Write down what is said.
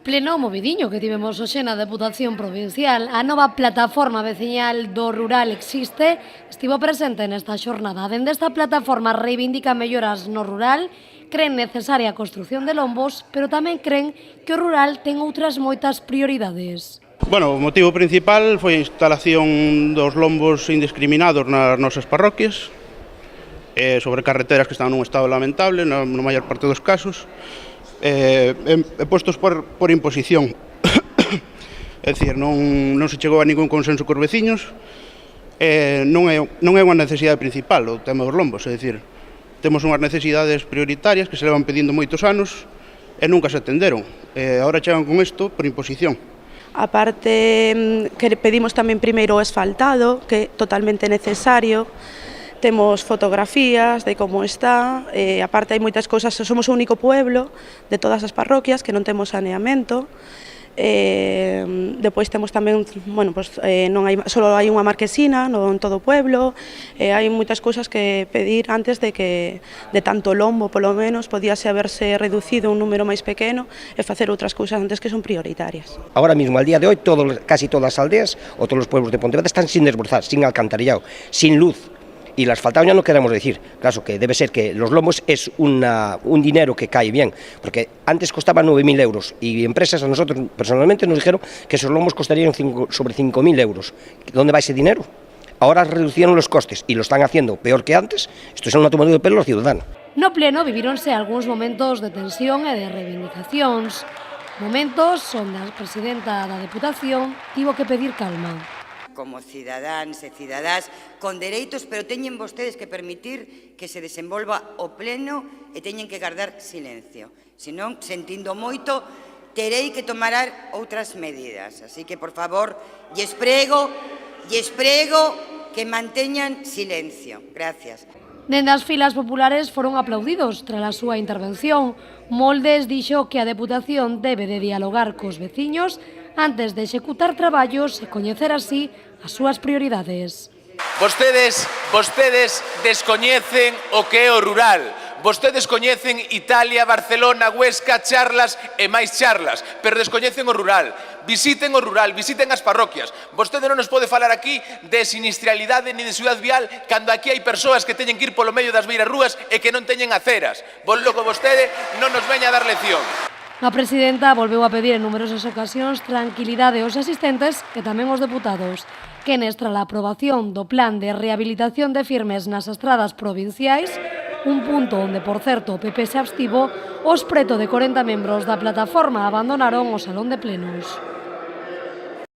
Pleno movidiño que tivemos hoxe na Deputación Provincial. A nova plataforma veciñal do rural existe, estivo presente nesta xornada. Dende esta plataforma reivindica melloras no rural, creen necesaria a construción de lombos, pero tamén creen que o rural ten outras moitas prioridades. Bueno, o motivo principal foi a instalación dos lombos indiscriminados nas nosas parroquias, sobre carreteras que están nun estado lamentable, na maior parte dos casos, postos por imposición. É dicir, non se chegou a ningún consenso cos veciños, non é unha necesidade principal o tema dos lombos, é dicir, temos unhas necesidades prioritarias que se levan pedindo moitos anos e nunca se atenderon. Agora chegan con isto por imposición. A parte que pedimos tamén primeiro o asfaltado, que é totalmente necesario. Temos fotografías de como está, aparte hai moitas cousas, somos o único pueblo de todas as parroquias que non temos saneamento. Depois temos tamén, bueno, pues, non hai, só hai unha marquesina en todo o pueblo, hai moitas cousas que pedir antes de que de tanto lombo, polo menos, podíase haberse reducido un número máis pequeno e facer outras cousas antes que son prioritarias. Ahora mismo, al día de hoy, casi todas as aldeas ou todos os pueblos de Pontevedra están sin desbrozar, sin alcantarillado, sin luz. Y el asfaltado ya no queremos decir, claro que debe ser que los lombos es un dinero que cae bien, porque antes costaba 9.000 euros y empresas a nosotros personalmente nos dijeron que esos lombos costarían sobre 5.000 euros. ¿Dónde va ese dinero? Ahora reducieron los costes y lo están haciendo peor que antes. Esto es una tomadura de pelo a los ciudadanos. No pleno vivíronse algúns momentos de tensión e de reivindicacións, momentos onde a presidenta da Deputación tivo que pedir calma. Como cidadáns e cidadás con dereitos, pero teñen vostedes que permitir que se desenvolva o pleno e teñen que guardar silencio. Senón, sentindo moito, terei que tomar outras medidas. Así que, por favor, lles prego que manteñan silencio. Gracias. Dende as filas populares foron aplaudidos tras a súa intervención. Moldes dixo que a Deputación debe de dialogar cos veciños antes de executar traballos e coñecer así as súas prioridades. Vostedes descoñecen o que é o rural. Vostedes coñecen Italia, Barcelona, Huesca, charlas e máis charlas, pero descoñecen o rural. Visiten o rural, visiten as parroquias. Vostede non nos pode falar aquí de sinistralidade ni de ciudad vial cando aquí hai persoas que teñen que ir polo medio das beiras rúas e que non teñen aceras. Logo vostede non nos veña a dar lección. A presidenta volveu a pedir en numerosas ocasións tranquilidade aos asistentes e tamén aos deputados, que nestra a aprobación do plan de rehabilitación de firmes nas estradas provinciais, un punto onde, por certo, o PP se abstivo, os preto de 40 membros da plataforma abandonaron o salón de plenos.